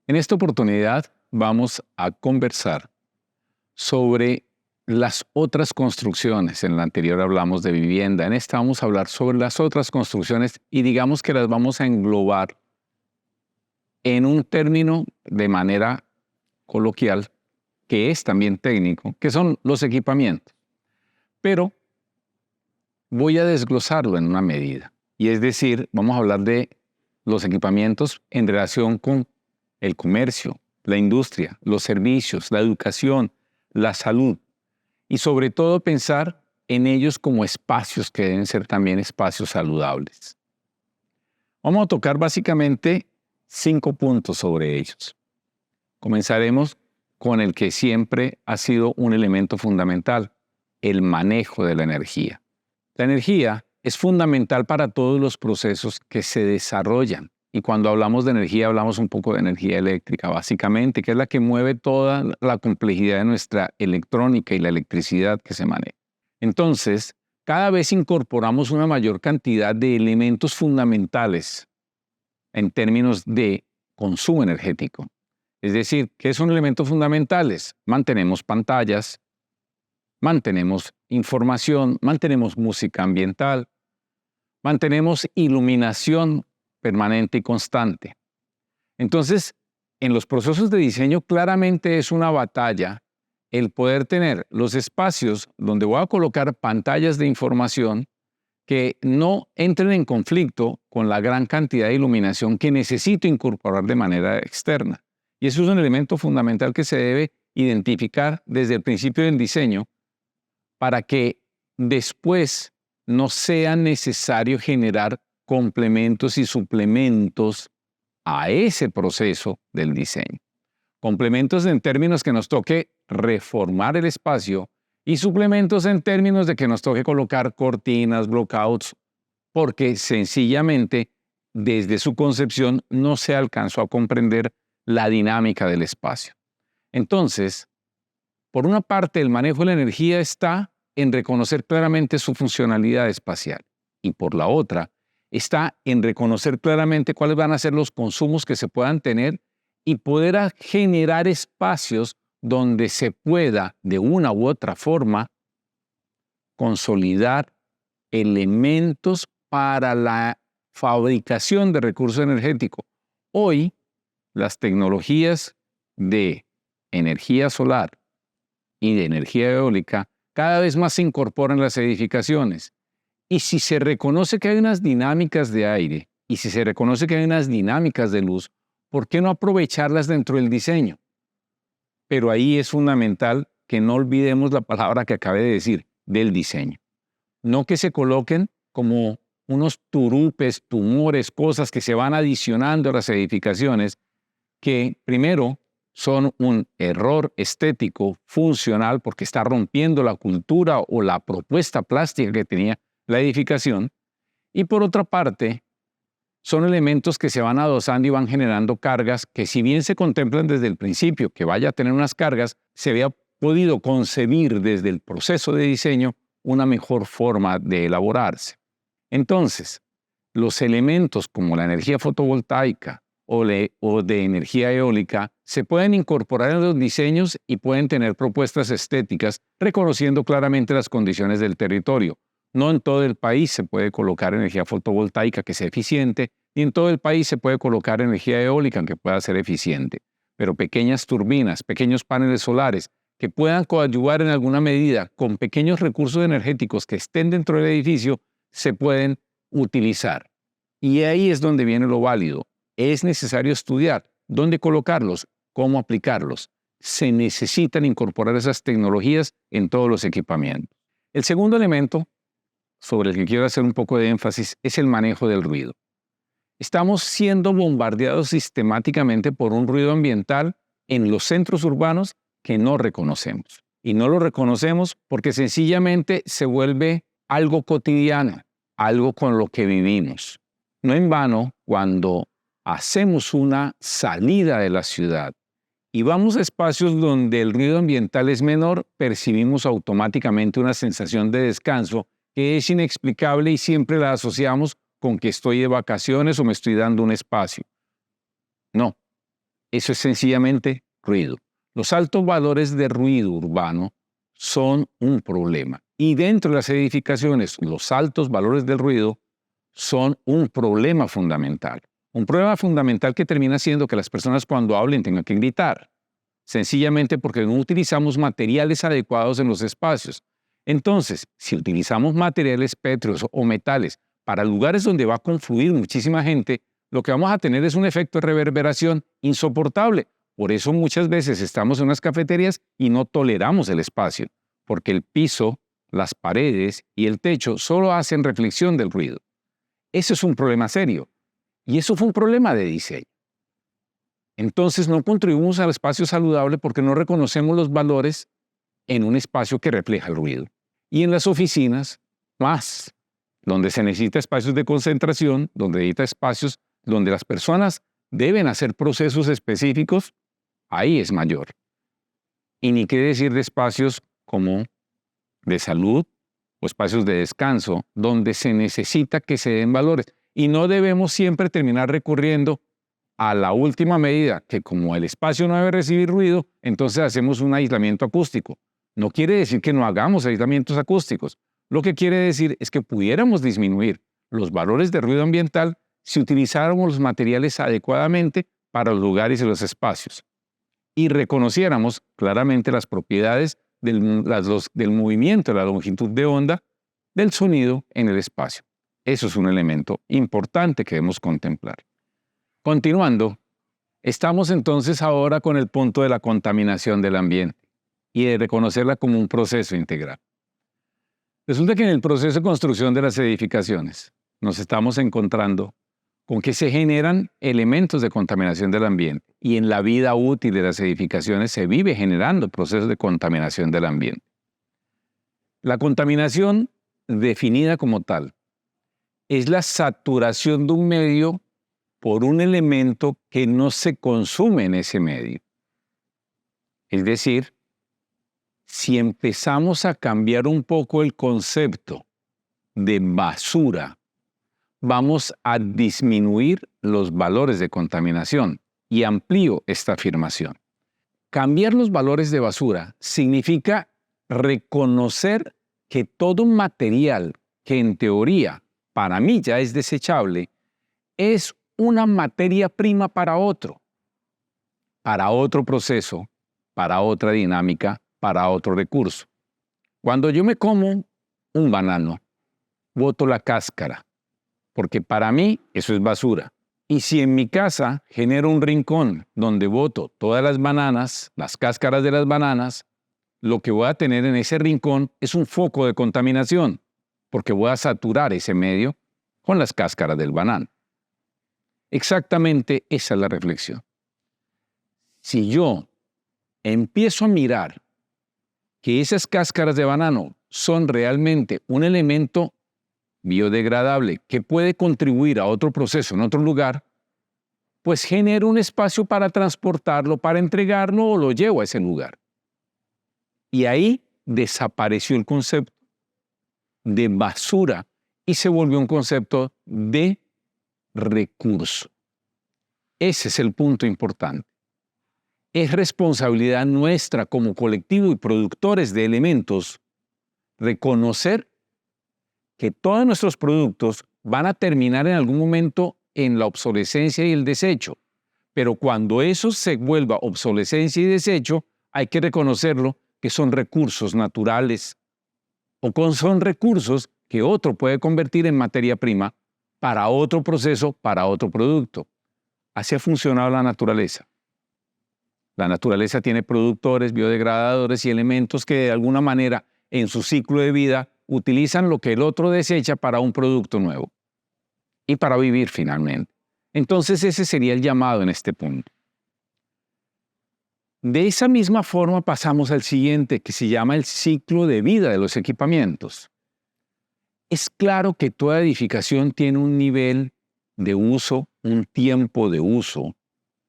En esta oportunidad vamos a conversar sobre las otras construcciones. En la anterior hablamos de vivienda, en esta vamos a hablar sobre las otras construcciones y digamos que las vamos a englobar en un término de manera coloquial, que es también técnico, que son los equipamientos. Pero voy a desglosarlo en una medida. Y es decir, vamos a hablar de los equipamientos en relación con el comercio, la industria, los servicios, la educación, la salud. Y sobre todo pensar en ellos como espacios que deben ser también espacios saludables. Vamos a tocar básicamente 5 puntos sobre ellos. Comenzaremos con el que siempre ha sido un elemento fundamental, el manejo de la energía. La energía es fundamental para todos los procesos que se desarrollan. Y cuando hablamos de energía, hablamos un poco de energía eléctrica, básicamente, que es la que mueve toda la complejidad de nuestra electrónica y la electricidad que se maneja. Entonces, cada vez incorporamos una mayor cantidad de elementos fundamentales en términos de consumo energético. Es decir, ¿qué son elementos fundamentales? Mantenemos pantallas, mantenemos información, mantenemos música ambiental, mantenemos iluminación permanente y constante. Entonces, en los procesos de diseño claramente es una batalla el poder tener los espacios donde voy a colocar pantallas de información que no entren en conflicto con la gran cantidad de iluminación que necesito incorporar de manera externa. Y eso es un elemento fundamental que se debe identificar desde el principio del diseño para que después no sea necesario generar complementos y suplementos a ese proceso del diseño. Complementos en términos que nos toque reformar el espacio y suplementos en términos de que nos toque colocar cortinas, blockouts, porque sencillamente desde su concepción no se alcanzó a comprender la dinámica del espacio. Entonces, por una parte, el manejo de la energía está en reconocer claramente su funcionalidad espacial y por la otra, está en reconocer claramente cuáles van a ser los consumos que se puedan tener y poder generar espacios donde se pueda, de una u otra forma, consolidar elementos para la fabricación de recursos energéticos. Hoy, las tecnologías de energía solar y de energía eólica cada vez más se incorporan en las edificaciones. Y si se reconoce que hay unas dinámicas de aire y si se reconoce que hay unas dinámicas de luz, ¿por qué no aprovecharlas dentro del diseño? Pero ahí es fundamental que no olvidemos la palabra que acabé de decir, del diseño. No que se coloquen como unos turupes, tumores, cosas que se van adicionando a las edificaciones, que primero son un error estético, funcional, porque está rompiendo la cultura o la propuesta plástica que tenía la edificación, y por otra parte, son elementos que se van adosando y van generando cargas que si bien se contemplan desde el principio que vaya a tener unas cargas, se había podido concebir desde el proceso de diseño una mejor forma de elaborarse. Entonces, los elementos como la energía fotovoltaica o de energía eólica se pueden incorporar en los diseños y pueden tener propuestas estéticas reconociendo claramente las condiciones del territorio. No en todo el país se puede colocar energía fotovoltaica que sea eficiente, ni en todo el país se puede colocar energía eólica que pueda ser eficiente. Pero pequeñas turbinas, pequeños paneles solares que puedan coadyuvar en alguna medida con pequeños recursos energéticos que estén dentro del edificio, se pueden utilizar. Y ahí es donde viene lo válido. Es necesario estudiar dónde colocarlos, cómo aplicarlos. Se necesitan incorporar esas tecnologías en todos los equipamientos. El segundo elemento sobre el que quiero hacer un poco de énfasis es el manejo del ruido. Estamos siendo bombardeados sistemáticamente por un ruido ambiental en los centros urbanos que no reconocemos. Y no lo reconocemos porque sencillamente se vuelve algo cotidiano, algo con lo que vivimos. No en vano, cuando hacemos una salida de la ciudad y vamos a espacios donde el ruido ambiental es menor, percibimos automáticamente una sensación de descanso que es inexplicable y siempre la asociamos con que estoy de vacaciones o me estoy dando un espacio. No, Eso es sencillamente ruido. Los altos valores de ruido urbano son un problema. Y dentro de las edificaciones, los altos valores del ruido son un problema fundamental. Un problema fundamental que termina siendo que las personas cuando hablen tengan que gritar, sencillamente porque no utilizamos materiales adecuados en los espacios. Entonces, si utilizamos materiales pétreos o metales para lugares donde va a confluir muchísima gente, lo que vamos a tener es un efecto de reverberación insoportable. Por eso muchas veces estamos en unas cafeterías y no toleramos el espacio, porque el piso, las paredes y el techo solo hacen reflexión del ruido. Eso es un problema serio. Y eso fue un problema de diseño. Entonces no contribuimos al espacio saludable porque no reconocemos los valores en un espacio que refleja el ruido. Y en las oficinas, más, donde se necesita espacios de concentración, donde necesita espacios donde las personas deben hacer procesos específicos, ahí es mayor. Y ni qué decir de espacios como de salud o espacios de descanso, donde se necesita que se den valores. Y no debemos siempre terminar recurriendo a la última medida, que como el espacio no debe recibir ruido, entonces hacemos un aislamiento acústico. No quiere decir que no hagamos aislamientos acústicos. Lo que quiere decir es que pudiéramos disminuir los valores de ruido ambiental si utilizáramos los materiales adecuadamente para los lugares y los espacios y reconociéramos claramente las propiedades del movimiento, de la longitud de onda del sonido en el espacio. Eso es un elemento importante que debemos contemplar. Continuando, estamos entonces ahora con el punto de la contaminación del ambiente y de reconocerla como un proceso integral. Resulta que en el proceso de construcción de las edificaciones nos estamos encontrando con que se generan elementos de contaminación del ambiente y en la vida útil de las edificaciones se vive generando procesos de contaminación del ambiente. La contaminación, definida como tal, es la saturación de un medio por un elemento que no se consume en ese medio. Es decir, si empezamos a cambiar un poco el concepto de basura, vamos a disminuir los valores de contaminación. Y amplío esta afirmación. Cambiar los valores de basura significa reconocer que todo material que en teoría para mí ya es desechable es una materia prima para otro proceso, para otra dinámica, para otro recurso. Cuando yo me como un banano, boto la cáscara, porque para mí eso es basura. Y si en mi casa genero un rincón donde boto todas las bananas, las cáscaras de las bananas, lo que voy a tener en ese rincón es un foco de contaminación, porque voy a saturar ese medio con las cáscaras del banano. Exactamente esa es la reflexión. Si yo empiezo a mirar que esas cáscaras de banano son realmente un elemento biodegradable que puede contribuir a otro proceso en otro lugar, pues genero un espacio para transportarlo, para entregarlo o lo llevo a ese lugar. Y ahí desapareció el concepto de basura y se volvió un concepto de recurso. Ese es el punto importante. Es responsabilidad nuestra como colectivo y productores de elementos reconocer que todos nuestros productos van a terminar en algún momento en la obsolescencia y el desecho. Pero cuando eso se vuelva obsolescencia y desecho, hay que reconocerlo que son recursos naturales o son recursos que otro puede convertir en materia prima para otro proceso, para otro producto. Así ha funcionado la naturaleza. La naturaleza tiene productores, biodegradadores y elementos que de alguna manera en su ciclo de vida utilizan lo que el otro desecha para un producto nuevo y para vivir finalmente. Entonces ese sería el llamado en este punto. De esa misma forma pasamos al siguiente, que se llama el ciclo de vida de los equipamientos. Es claro que toda edificación tiene un nivel de uso, un tiempo de uso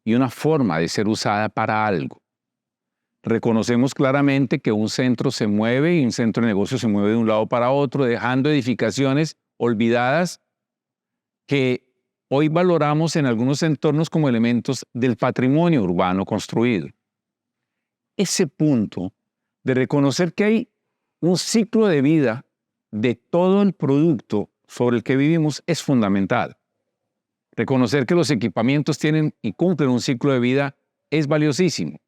y una forma de ser usada para algo. Reconocemos claramente que un centro se mueve y un centro de negocio se mueve de un lado para otro, dejando edificaciones olvidadas que hoy valoramos en algunos entornos como elementos del patrimonio urbano construido. Ese punto de reconocer que hay un ciclo de vida de todo el producto sobre el que vivimos es fundamental. Reconocer que los equipamientos tienen y cumplen un ciclo de vida es valiosísimo.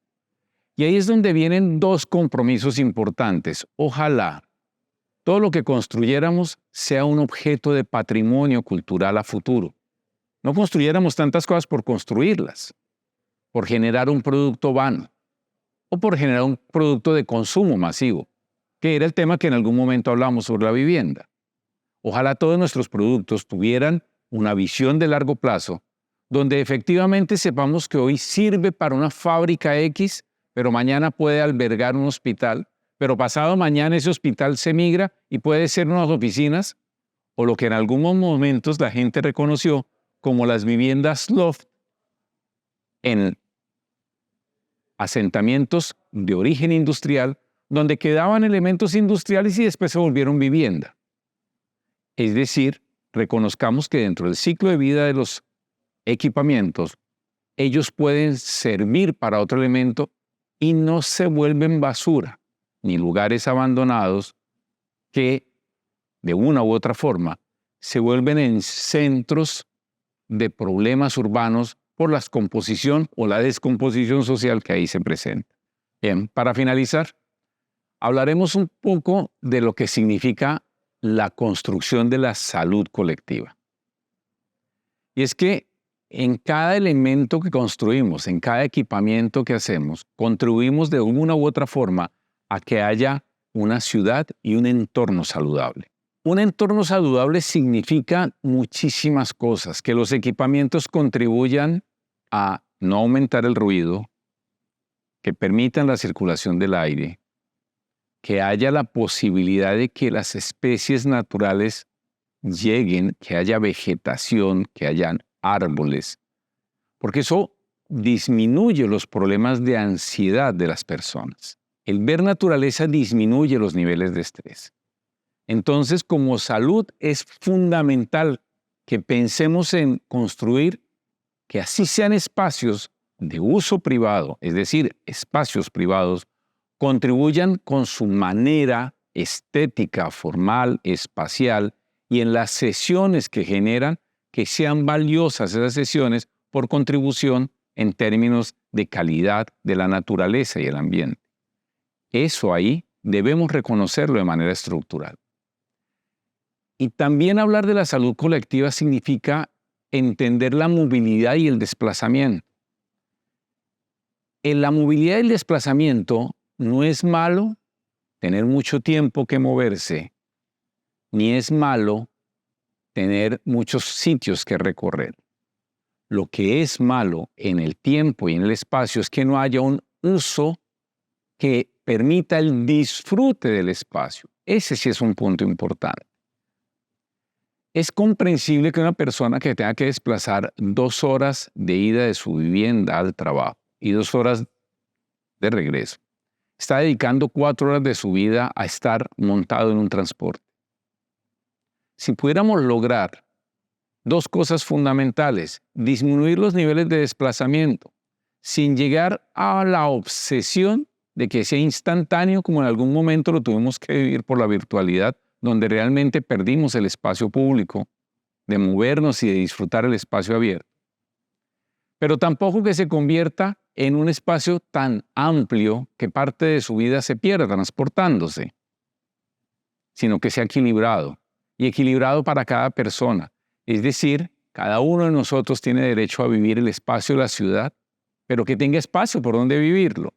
Y ahí es donde vienen dos compromisos importantes. Ojalá todo lo que construyéramos sea un objeto de patrimonio cultural a futuro. No construyéramos tantas cosas por construirlas, por generar un producto vano o por generar un producto de consumo masivo, que era el tema que en algún momento hablamos sobre la vivienda. Ojalá todos nuestros productos tuvieran una visión de largo plazo, donde efectivamente sepamos que hoy sirve para una fábrica X, pero mañana puede albergar un hospital, pero pasado mañana ese hospital se migra y puede ser unas oficinas, o lo que en algunos momentos la gente reconoció como las viviendas loft en asentamientos de origen industrial, donde quedaban elementos industriales y después se volvieron vivienda. Es decir, reconozcamos que dentro del ciclo de vida de los equipamientos, ellos pueden servir para otro elemento y no se vuelven basura, ni lugares abandonados que, de una u otra forma, se vuelven en centros de problemas urbanos por la descomposición o la descomposición social que ahí se presenta. Bien, para finalizar, hablaremos un poco de lo que significa la construcción de la salud colectiva. Y es que en cada elemento que construimos, en cada equipamiento que hacemos, contribuimos de una u otra forma a que haya una ciudad y un entorno saludable. Un entorno saludable significa muchísimas cosas, que los equipamientos contribuyan a no aumentar el ruido, que permitan la circulación del aire, que haya la posibilidad de que las especies naturales lleguen, que haya vegetación, que hayan árboles, porque eso disminuye los problemas de ansiedad de las personas. El ver naturaleza disminuye los niveles de estrés. Entonces, como salud es fundamental que pensemos en construir que así sean espacios de uso privado, es decir, espacios privados, contribuyan con su manera estética, formal, espacial, y en las sesiones que generan, que sean valiosas esas sesiones por contribución en términos de calidad de la naturaleza y el ambiente. Eso ahí debemos reconocerlo de manera estructural. Y también hablar de la salud colectiva significa entender la movilidad y el desplazamiento. En la movilidad y el desplazamiento no es malo tener mucho tiempo que moverse, ni es malo tener muchos sitios que recorrer. Lo que es malo en el tiempo y en el espacio es que no haya un uso que permita el disfrute del espacio. Ese sí es un punto importante. Es comprensible que una persona que tenga que desplazar 2 horas de ida de su vivienda al trabajo y 2 horas de regreso, está dedicando 4 horas de su vida a estar montado en un transporte. Si pudiéramos lograr 2 cosas fundamentales: disminuir los niveles de desplazamiento sin llegar a la obsesión de que sea instantáneo, como en algún momento lo tuvimos que vivir por la virtualidad, donde realmente perdimos el espacio público de movernos y de disfrutar el espacio abierto. Pero tampoco que se convierta en un espacio tan amplio que parte de su vida se pierda transportándose, sino que sea equilibrado, y equilibrado para cada persona. Es decir, cada uno de nosotros tiene derecho a vivir el espacio de la ciudad, pero que tenga espacio por donde vivirlo,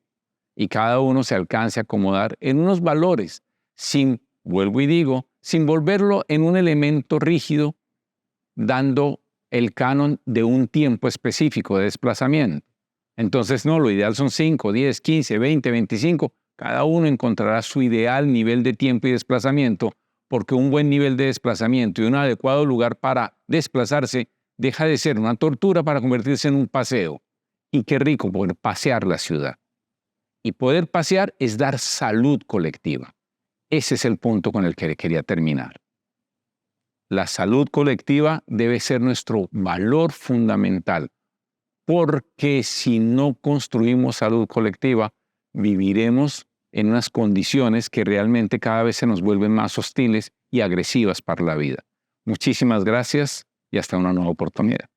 y cada uno se alcance a acomodar en unos valores, sin, vuelvo y digo, sin volverlo en un elemento rígido, dando el canon de un tiempo específico de desplazamiento. Entonces, no, lo ideal son 5, 10, 15, 20, 25. Cada uno encontrará su ideal nivel de tiempo y desplazamiento, porque un buen nivel de desplazamiento y un adecuado lugar para desplazarse deja de ser una tortura para convertirse en un paseo. Y qué rico poder pasear la ciudad. Y poder pasear es dar salud colectiva. Ese es el punto con el que quería terminar. la salud colectiva debe ser nuestro valor fundamental, porque si no construimos salud colectiva, viviremos en unas condiciones que realmente cada vez se nos vuelven más hostiles y agresivas para la vida. Muchísimas gracias y hasta una nueva oportunidad.